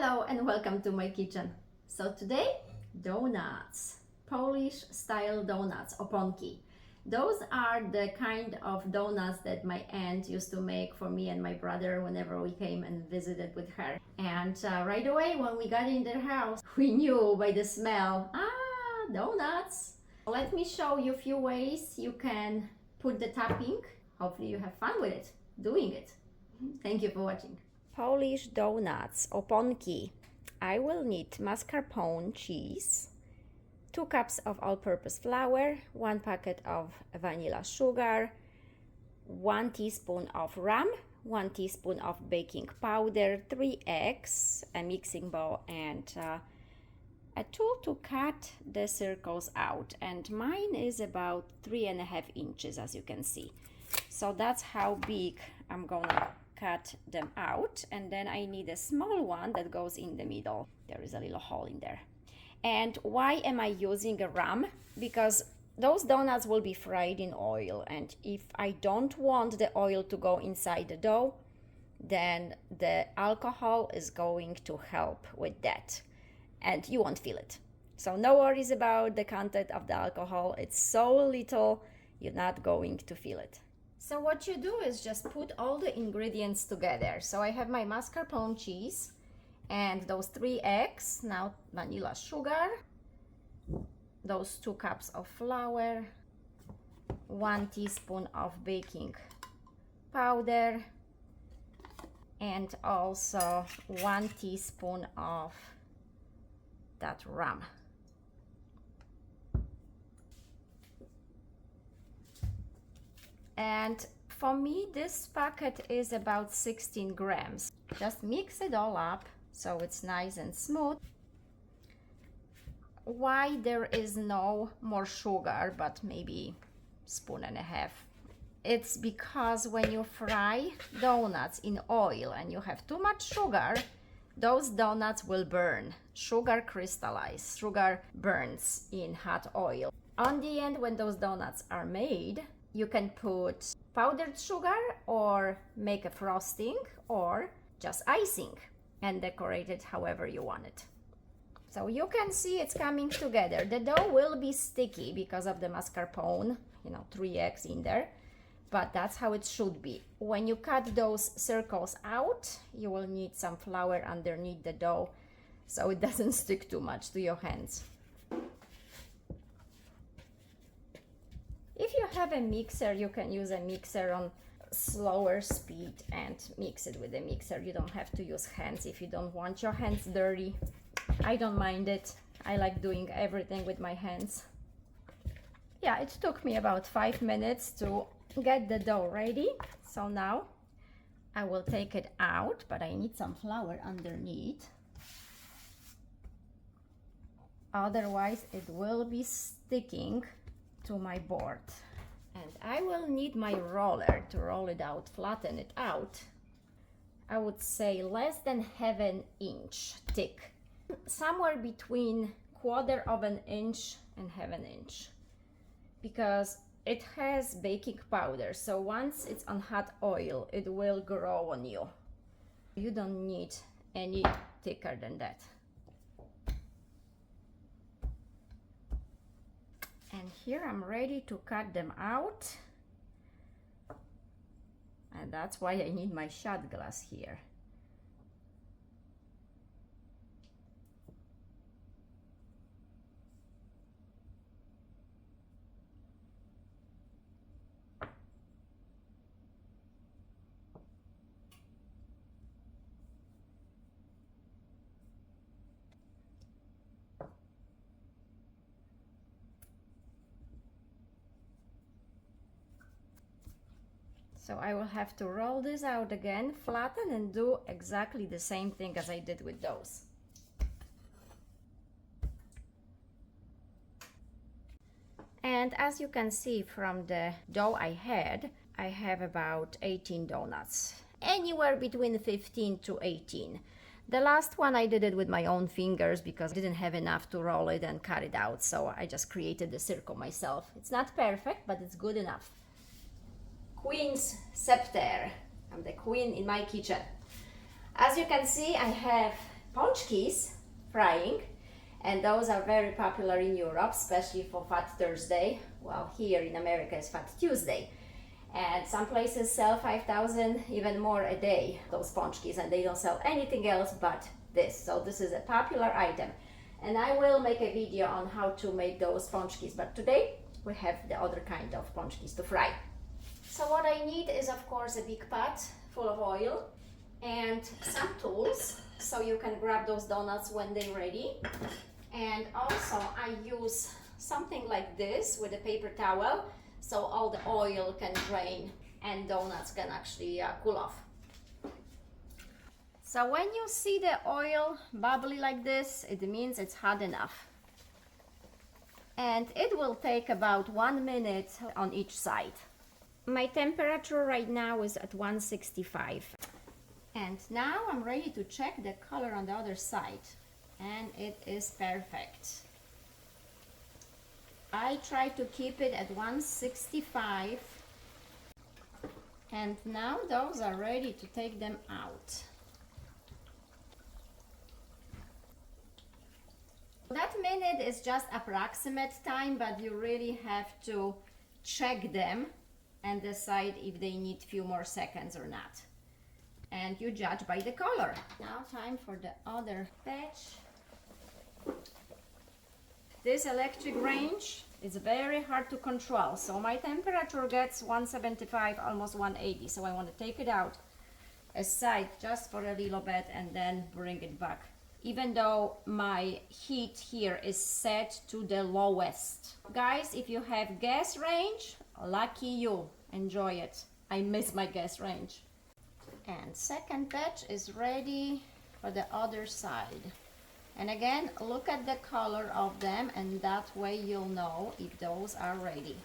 Hello and welcome to my kitchen. So today, donuts, Polish style donuts, oponki. Those are the kind of donuts that my aunt used to make for me and my brother whenever we came and visited with her. And right away when we got in their house, we knew by the smell, donuts. Let me show you a few ways you can put the topping. Hopefully you have fun with it, doing it. Thank you for watching. Polish donuts, oponki. I will need mascarpone cheese, 2 cups of all-purpose flour, 1 packet of vanilla sugar, 1 teaspoon of rum, 1 teaspoon of baking powder, 3 eggs, a mixing bowl, and a tool to cut the circles out. And mine is about 3.5 inches, as you can see. So that's how big I'm gonna cut them out, and then I need a small one that goes in the middle. There is a little hole in there. And why am I using a rum? Because those donuts will be fried in oil, and if I don't want the oil to go inside the dough, then the alcohol is going to help with that and you won't feel it. So no worries about the content of the alcohol. It's so little, you're not going to feel it. So what you do is just put all the ingredients together. So I have my mascarpone cheese and those 3 eggs, now vanilla sugar, those 2 cups of flour, 1 teaspoon of baking powder, and also 1 teaspoon of that rum. And for me, this packet is about 16 grams. Just mix it all up so it's nice and smooth. Why there is no more sugar, but maybe 1.5 spoons? It's because when you fry donuts in oil and you have too much sugar, those donuts will burn. Sugar crystallizes, sugar burns in hot oil. On the end, when those donuts are made, you can put powdered sugar or make a frosting or just icing and decorate it however you want it. So you can see it's coming together. The dough will be sticky because of the mascarpone, 3 eggs in there, but that's how it should be. When you cut those circles out, you will need some flour underneath the dough so it doesn't stick too much to your hands. If you have a mixer, you can use a mixer on slower speed and mix it with a mixer. You don't have to use hands if you don't want your hands dirty. I don't mind it. I like doing everything with my hands. Yeah, it took me about 5 minutes to get the dough ready. So now I will take it out, but I need some flour underneath. Otherwise, it will be sticking to my board. And I will need my roller to roll it out, flatten it out. I would say less than 1/2 inch thick, somewhere between 1/4 inch and 1/2 inch, because it has baking powder, so once it's on hot oil it will grow on you. You don't need any thicker than that. And here I'm ready to cut them out, and that's why I need my shot glass here. So I will have to roll this out again, flatten, and do exactly the same thing as I did with those. And as you can see from the dough I have about 18 donuts, anywhere between 15 to 18. The last one I did it with my own fingers because I didn't have enough to roll it and cut it out, so I just created the circle myself. It's not perfect, but it's good enough. Queen's scepter. I'm the queen in my kitchen. As you can see, I have ponchkis frying, and those are very popular in Europe, especially for Fat Thursday. Well, here in America it's Fat Tuesday. And some places sell 5,000, even more a day, those ponchkis, and they don't sell anything else but this. So this is a popular item. And I will make a video on how to make those ponchkis, but today we have the other kind of ponchkis to fry. So what I need is, of course, a big pot full of oil and some tools, so you can grab those donuts when they're ready. And also I use something like this with a paper towel, so all the oil can drain and donuts can actually cool off. So when you see the oil bubbly like this, it means it's hot enough. And it will take about 1 minute on each side. My temperature right now is at 165. And now I'm ready to check the color on the other side. And it is perfect. I try to keep it at 165, and now those are ready to take them out. That minute is just approximate time, but you really have to check them and decide if they need few more seconds or not. And you judge by the color. Now time for the other batch. This electric range is very hard to control, so my temperature gets 175, almost 180, so I want to take it out aside just for a little bit and then bring it back, even though my heat here is set to the lowest. Guys, if you have gas range, lucky you, enjoy it. I miss my gas range. And second batch is ready for the other side. And again, look at the color of them, and that way you'll know if those are ready.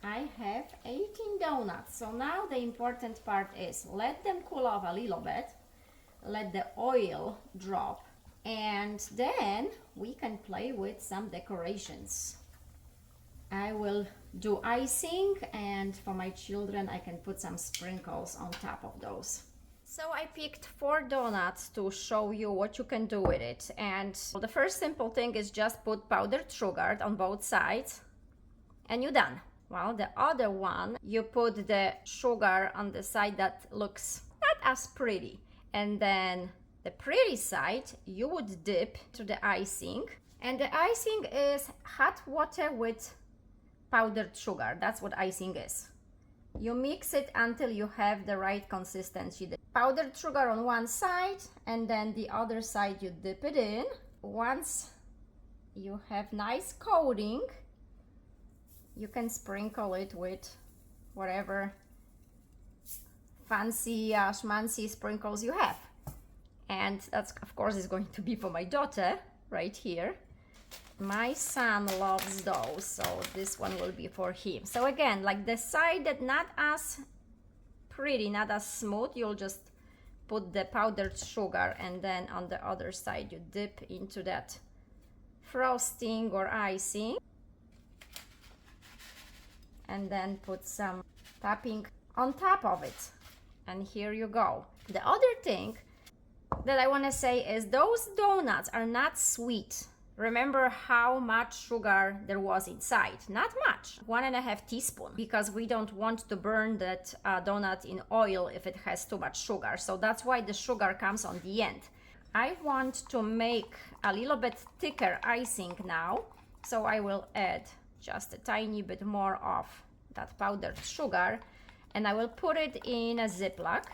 I have 18 donuts, so now the important part is let them cool off a little bit, let the oil drop, and then we can play with some decorations. I will do icing, and for my children I can put some sprinkles on top of those. So I picked 4 donuts to show you what you can do with it. And the first simple thing is just put powdered sugar on both sides and you're done. Well, the other one, you put the sugar on the side that looks not as pretty. And then the pretty side, you would dip to the icing. And the icing is hot water with powdered sugar. That's what icing is. You mix it until you have the right consistency. The powdered sugar on one side, and then the other side you dip it in. Once you have nice coating, you can sprinkle it with whatever fancy schmancy sprinkles you have. And that's, of course, is going to be for my daughter right here. My son loves those, so this one will be for him. So again, like the side that not as pretty, not as smooth, you'll just put the powdered sugar, and then on the other side you dip into that frosting or icing, and then put some topping on top of it. And here you go. The other thing that I want to say is those donuts are not sweet. Remember how much sugar there was inside. Not much, 1.5 teaspoons, because we don't want to burn that donut in oil if it has too much sugar. So that's why the sugar comes on the end. I want to make a little bit thicker icing now, so I will add just a tiny bit more of that powdered sugar, and I will put it in a Ziploc,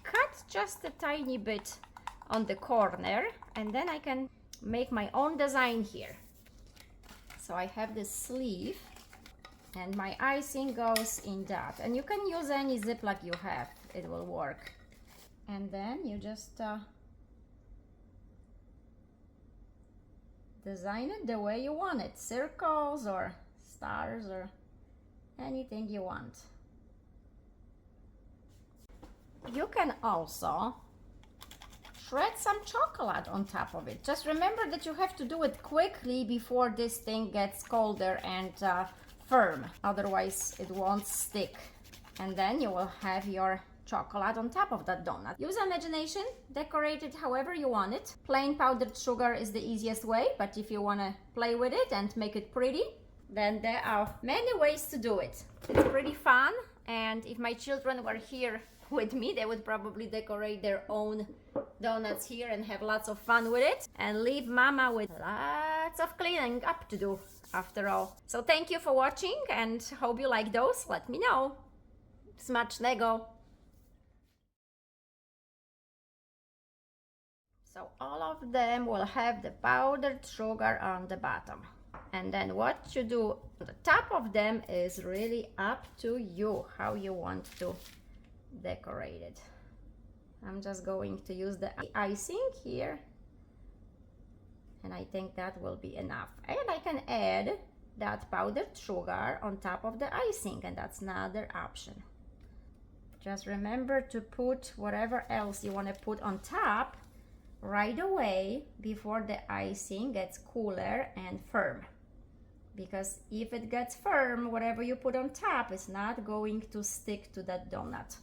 cut just a tiny bit on the corner, and then I can make my own design here. So I have this sleeve, and my icing goes in that, and you can use any Ziploc you have, it will work. And then you just design it the way you want it, circles or stars or anything you want. You can also shred some chocolate on top of it. Just remember that you have to do it quickly before this thing gets colder and firm, otherwise it won't stick. And then you will have your chocolate on top of that donut. Use imagination, decorate it however you want it. Plain powdered sugar is the easiest way, but if you want to play with it and make it pretty, then there are many ways to do it. It's pretty fun, and if my children were here with me, they would probably decorate their own donuts here and have lots of fun with it, and leave mama with lots of cleaning up to do after all. So thank you for watching, and hope you like those. Let me know. Smacznego! So all of them will have the powdered sugar on the bottom. And then what you do on the top of them is really up to you, how you want to decorate it. I'm just going to use the icing here, and I think that will be enough. And I can add that powdered sugar on top of the icing, and that's another option. Just remember to put whatever else you want to put on top right away before the icing gets cooler and firm. Because if it gets firm, whatever you put on top is not going to stick to that donut.